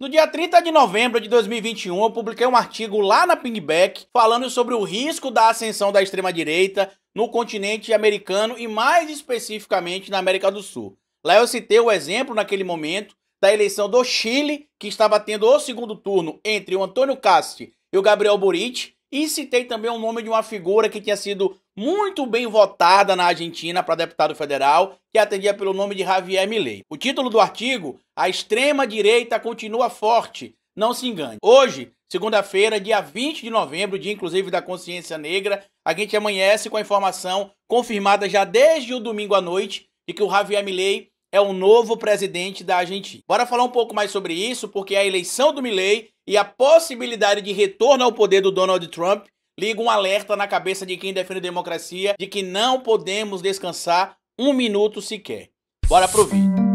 No dia 30 de novembro de 2021, eu publiquei um artigo lá na Pingback falando sobre o risco da ascensão da extrema-direita no continente americano e mais especificamente na América do Sul. Lá eu citei o exemplo naquele momento da eleição do Chile, que estava tendo o segundo turno entre o Antônio Casti e o Gabriel Boric, e citei também o nome de uma figura que tinha sido muito bem votada na Argentina para deputado federal, que atendia pelo nome de Javier Milei. O título do artigo: A extrema-direita continua forte, não se engane. Hoje, segunda-feira, dia 20 de novembro, dia inclusive da consciência negra, a gente amanhece com a informação confirmada já desde o domingo à noite de que o Javier Milei é o novo presidente da Argentina. Bora falar um pouco mais sobre isso, porque a eleição do Milei e a possibilidade de retorno ao poder do Donald Trump liga um alerta na cabeça de quem defende a democracia de que não podemos descansar um minuto sequer. Bora pro vídeo.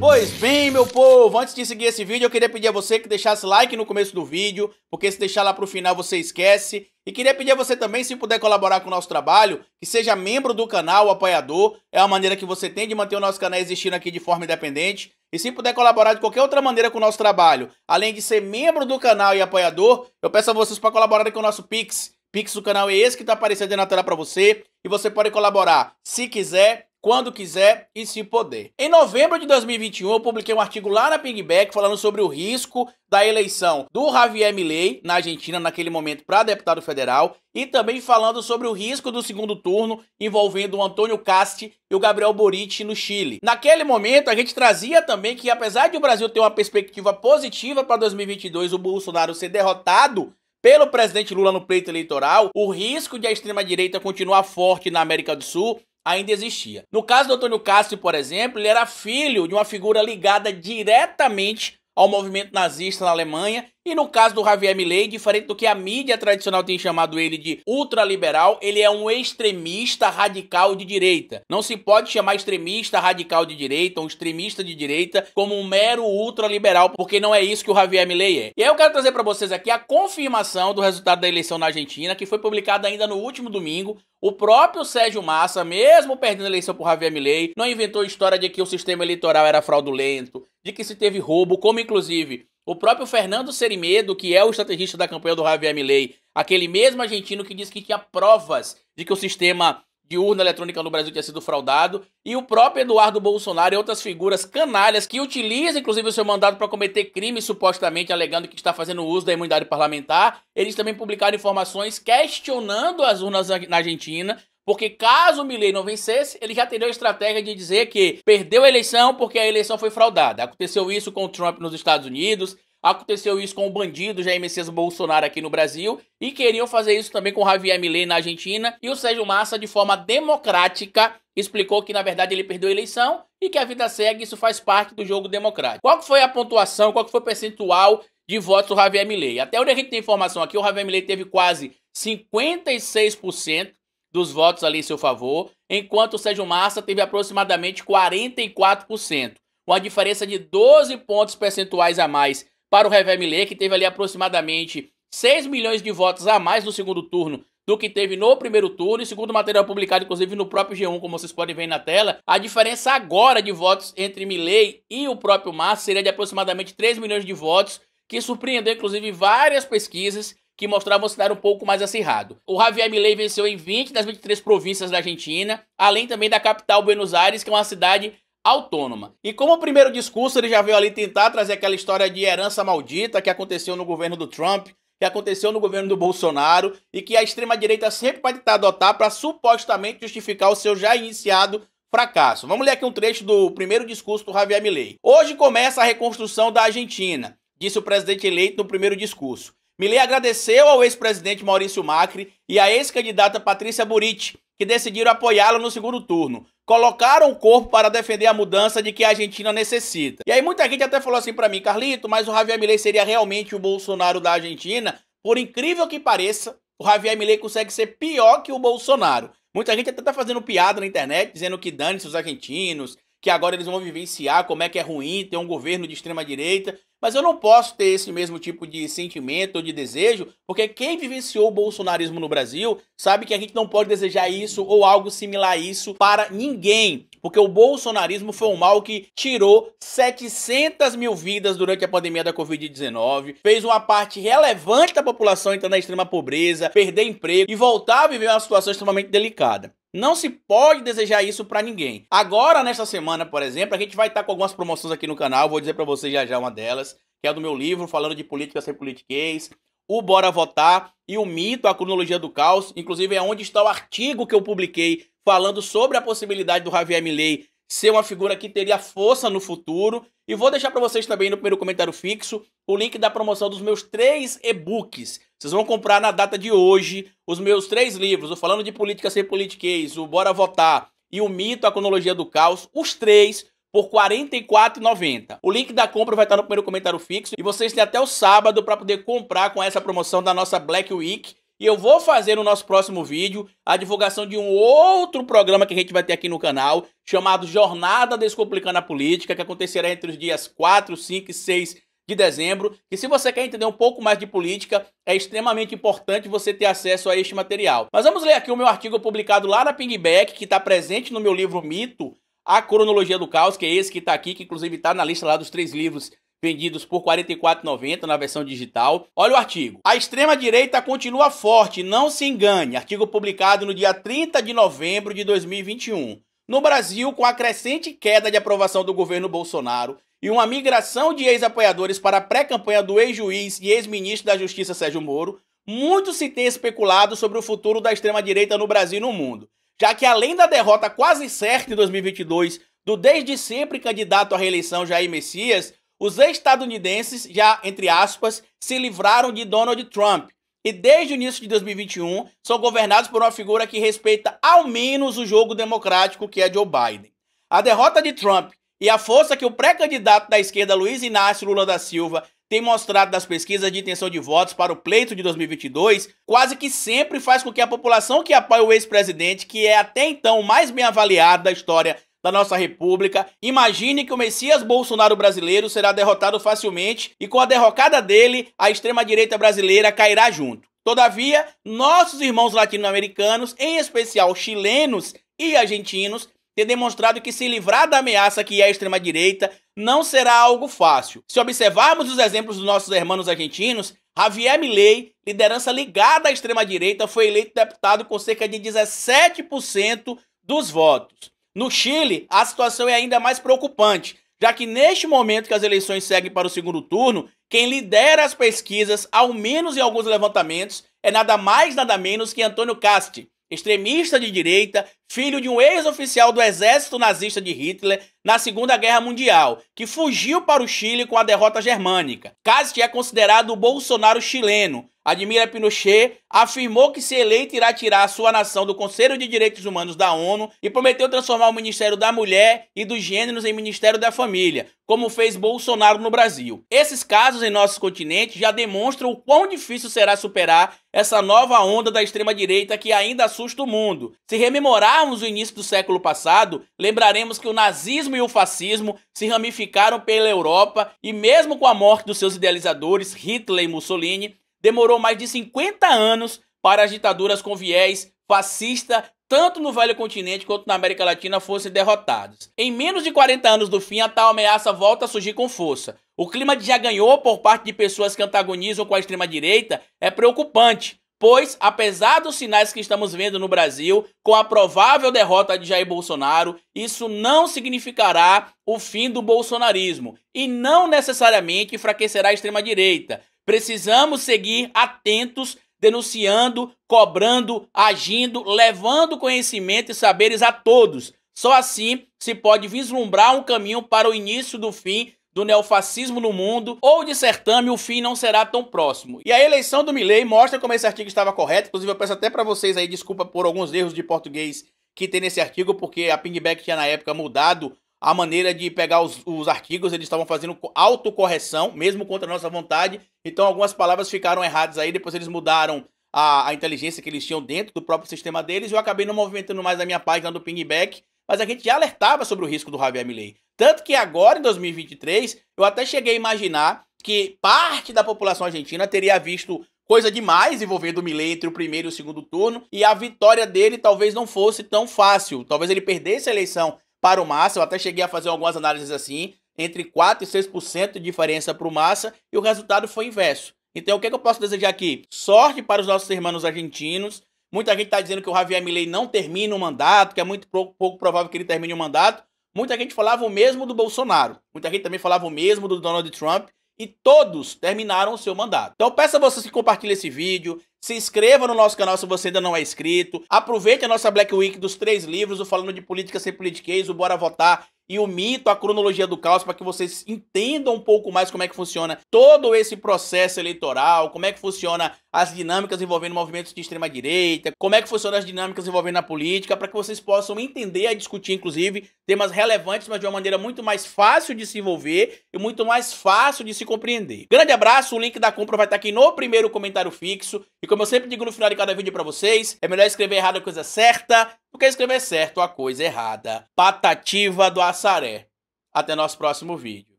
Pois bem, meu povo, antes de seguir esse vídeo, eu queria pedir a você que deixasse like no começo do vídeo, porque se deixar lá pro final você esquece. E queria pedir a você também, se puder colaborar com o nosso trabalho, que seja membro do canal, apoiador. É a maneira que você tem de manter o nosso canal existindo aqui de forma independente. E se puder colaborar de qualquer outra maneira com o nosso trabalho, além de ser membro do canal e apoiador, eu peço a vocês para colaborarem com o nosso Pix. Pix do canal é esse que está aparecendo aí na tela para você. E você pode colaborar se quiser, quando quiser e se puder. Em novembro de 2021, eu publiquei um artigo lá na Pingback falando sobre o risco da eleição do Javier Milei na Argentina naquele momento para deputado federal e também falando sobre o risco do segundo turno envolvendo o Antônio Casti e o Gabriel Boric no Chile. Naquele momento, a gente trazia também que, apesar de o Brasil ter uma perspectiva positiva para 2022, o Bolsonaro ser derrotado pelo presidente Lula no pleito eleitoral, o risco de a extrema-direita continuar forte na América do Sul ainda existia. No caso do Antônio Casti, por exemplo, ele era filho de uma figura ligada diretamente ao movimento nazista na Alemanha, e no caso do Javier Milei, diferente do que a mídia tradicional tem chamado ele de ultraliberal, ele é um extremista radical de direita. Não se pode chamar extremista radical de direita ou extremista de direita como um mero ultraliberal, porque não é isso que o Javier Milei é. E aí eu quero trazer para vocês aqui a confirmação do resultado da eleição na Argentina, que foi publicada ainda no último domingo. O próprio Sérgio Massa, mesmo perdendo a eleição por Javier Milei, não inventou a história de que o sistema eleitoral era fraudulento, de que se teve roubo, como inclusive o próprio Fernando Serimedo, que é o estrategista da campanha do Javier Milei, aquele mesmo argentino que disse que tinha provas de que o sistema de urna eletrônica no Brasil tinha sido fraudado, e o próprio Eduardo Bolsonaro e outras figuras canalhas que utilizam inclusive o seu mandato para cometer crimes supostamente alegando que está fazendo uso da imunidade parlamentar. Eles também publicaram informações questionando as urnas na Argentina, porque caso o Milei não vencesse, ele já teria a estratégia de dizer que perdeu a eleição porque a eleição foi fraudada. Aconteceu isso com o Trump nos Estados Unidos, aconteceu isso com o bandido Jair Messias Bolsonaro aqui no Brasil, e queriam fazer isso também com o Javier Milei na Argentina, e o Sérgio Massa, de forma democrática, explicou que na verdade ele perdeu a eleição e que a vida segue, isso faz parte do jogo democrático. Qual que foi a pontuação, qual que foi o percentual de votos do Javier Milei? Até onde a gente tem informação aqui, o Javier Milei teve quase 56% dos votos ali em seu favor, enquanto o Sérgio Massa teve aproximadamente 44%. Uma diferença de 12 pontos percentuais a mais para o Javier Milei, que teve ali aproximadamente 6 milhões de votos a mais no segundo turno do que teve no primeiro turno, e segundo o material publicado inclusive no próprio G1, como vocês podem ver aí na tela, a diferença agora de votos entre Milei e o próprio Massa seria de aproximadamente 3 milhões de votos, que surpreendeu inclusive várias pesquisas que mostravam um cenário um pouco mais acirrado. O Javier Milei venceu em 20 das 23 províncias da Argentina, além também da capital Buenos Aires, que é uma cidade autônoma. E como primeiro discurso, ele já veio ali tentar trazer aquela história de herança maldita que aconteceu no governo do Trump, que aconteceu no governo do Bolsonaro, e que a extrema-direita sempre vai tentar adotar para supostamente justificar o seu já iniciado fracasso. Vamos ler aqui um trecho do primeiro discurso do Javier Milei. Hoje começa a reconstrução da Argentina, disse o presidente eleito no primeiro discurso. Milei agradeceu ao ex-presidente Maurício Macri e à ex-candidata Patrícia Bullrich, que decidiram apoiá-lo no segundo turno. Colocaram o corpo para defender a mudança de que a Argentina necessita. E aí muita gente até falou assim pra mim: Carlito, mas o Javier Milei seria realmente o Bolsonaro da Argentina? Por incrível que pareça, o Javier Milei consegue ser pior que o Bolsonaro. Muita gente até tá fazendo piada na internet, dizendo que dane-se os argentinos, que agora eles vão vivenciar como é que é ruim ter um governo de extrema direita. Mas eu não posso ter esse mesmo tipo de sentimento ou de desejo, porque quem vivenciou o bolsonarismo no Brasil sabe que a gente não pode desejar isso ou algo similar a isso para ninguém. porque o bolsonarismo foi um mal que tirou 700 mil vidas durante a pandemia da Covid-19, fez uma parte relevante da população entrar na extrema pobreza, perder emprego e voltar a viver uma situação extremamente delicada. Não se pode desejar isso pra ninguém. Agora, nesta semana, por exemplo, a gente vai estar com algumas promoções aqui no canal, vou dizer pra vocês já uma delas, que é do meu livro, falando de política sem politiquês, o Bora Votar e o Mito, a Cronologia do Caos. Inclusive é onde está o artigo que eu publiquei falando sobre a possibilidade do Javier Milei ser uma figura que teria força no futuro. E vou deixar para vocês também no primeiro comentário fixo o link da promoção dos meus 3 e-books. Vocês vão comprar na data de hoje os meus 3 livros, o Falando de Política Sem Politiquês, o Bora Votar e o Mito, a Cronologia do Caos, os 3 por R$ 44,90. O link da compra vai estar no primeiro comentário fixo e vocês têm até o sábado para poder comprar com essa promoção da nossa Black Week. E eu vou fazer no nosso próximo vídeo a divulgação de um outro programa que a gente vai ter aqui no canal, chamado Jornada Descomplicando a Política, que acontecerá entre os dias 4, 5 e 6 de dezembro. E se você quer entender um pouco mais de política, é extremamente importante você ter acesso a este material. Mas vamos ler aqui o meu artigo publicado lá na Pingback, que está presente no meu livro Mito, a Cronologia do Caos, que é esse que está aqui, que inclusive está na lista lá dos 3 livros vendidos por R$ 44,90 na versão digital. Olha o artigo. A extrema-direita continua forte, não se engane. Artigo publicado no dia 30 de novembro de 2021. No Brasil, com a crescente queda de aprovação do governo Bolsonaro e uma migração de ex-apoiadores para a pré-campanha do ex-juiz e ex-ministro da Justiça Sérgio Moro, muito se tem especulado sobre o futuro da extrema-direita no Brasil e no mundo, já que além da derrota quase certa em 2022 do desde sempre candidato à reeleição Jair Messias, os estadunidenses, já entre aspas, se livraram de Donald Trump e desde o início de 2021 são governados por uma figura que respeita ao menos o jogo democrático, que é Joe Biden. A derrota de Trump e a força que o pré-candidato da esquerda Luiz Inácio Lula da Silva tem mostrado nas pesquisas de intenção de votos para o pleito de 2022, quase que sempre faz com que a população que apoia o ex-presidente, que é até então o mais bem avaliado da história da nossa república, imagine que o Messias Bolsonaro brasileiro será derrotado facilmente e com a derrocada dele, a extrema-direita brasileira cairá junto. Todavia, nossos irmãos latino-americanos, em especial chilenos e argentinos, têm demonstrado que se livrar da ameaça que é a extrema-direita não será algo fácil. Se observarmos os exemplos dos nossos irmãos argentinos, Javier Milei, liderança ligada à extrema-direita, foi eleito deputado com cerca de 17% dos votos. No Chile, a situação é ainda mais preocupante, já que neste momento que as eleições seguem para o segundo turno, quem lidera as pesquisas, ao menos em alguns levantamentos, é nada mais nada menos que Antônio Casti, extremista de direita, filho de um ex-oficial do exército nazista de Hitler na Segunda Guerra Mundial, que fugiu para o Chile com a derrota germânica. Casti é considerado o Bolsonaro chileno. Admira Pinochet, afirmou que se eleito irá tirar a sua nação do Conselho de Direitos Humanos da ONU e prometeu transformar o Ministério da Mulher e dos Gêneros em Ministério da Família, como fez Bolsonaro no Brasil. Esses casos em nosso continente já demonstram o quão difícil será superar essa nova onda da extrema-direita que ainda assusta o mundo. Se rememorarmos o início do século passado, lembraremos que o nazismo e o fascismo se ramificaram pela Europa e mesmo com a morte dos seus idealizadores, Hitler e Mussolini, demorou mais de 50 anos para as ditaduras com viés fascista, tanto no velho continente quanto na América Latina, fossem derrotadas. Em menos de 40 anos do fim, a tal ameaça volta a surgir com força. O clima de já ganhou por parte de pessoas que antagonizam com a extrema-direita é preocupante, pois, apesar dos sinais que estamos vendo no Brasil, com a provável derrota de Jair Bolsonaro, isso não significará o fim do bolsonarismo e não necessariamente enfraquecerá a extrema-direita. Precisamos seguir atentos, denunciando, cobrando, agindo, levando conhecimento e saberes a todos. Só assim se pode vislumbrar um caminho para o início do fim do neofascismo no mundo, ou de certame o fim não será tão próximo. E a eleição do Milei mostra como esse artigo estava correto. Inclusive eu peço até para vocês aí desculpa por alguns erros de português que tem nesse artigo, porque a Pingback tinha na época mudado a maneira de pegar os artigos, eles estavam fazendo autocorreção, mesmo contra a nossa vontade, então algumas palavras ficaram erradas aí, depois eles mudaram a inteligência que eles tinham dentro do próprio sistema deles, e eu acabei não movimentando mais a minha página do Pingback, mas a gente já alertava sobre o risco do Javier Milei. Tanto que agora, em 2023, eu até cheguei a imaginar que parte da população argentina teria visto coisa demais envolvendo o Milei entre o primeiro e o segundo turno, e a vitória dele talvez não fosse tão fácil, talvez ele perdesse a eleição para o Massa. Eu até cheguei a fazer algumas análises assim, entre 4 e 6% de diferença para o Massa, e o resultado foi inverso. Então, o que eu posso desejar aqui? Sorte para os nossos irmãos argentinos. Muita gente está dizendo que o Javier Milei não termina o mandato, que é muito pouco provável que ele termine o mandato. Muita gente falava o mesmo do Bolsonaro. Muita gente também falava o mesmo do Donald Trump. E todos terminaram o seu mandato. Então peço a você que compartilhe esse vídeo, se inscreva no nosso canal se você ainda não é inscrito, aproveite a nossa Black Week dos 3 livros, o Falando de Política Sem Politiquês, o Bora Votar e o Mito, a Cronologia do Caos, para que vocês entendam um pouco mais como é que funciona todo esse processo eleitoral, como é que funciona as dinâmicas envolvendo movimentos de extrema-direita, como é que funcionam as dinâmicas envolvendo a política, para que vocês possam entender e discutir, inclusive, temas relevantes, mas de uma maneira muito mais fácil de se envolver e muito mais fácil de se compreender. Grande abraço, o link da compra vai estar aqui no primeiro comentário fixo, e como eu sempre digo no final de cada vídeo para vocês, é melhor escrever errado a coisa certa do que escrever certo a coisa errada. Patativa do Assaré. Até nosso próximo vídeo.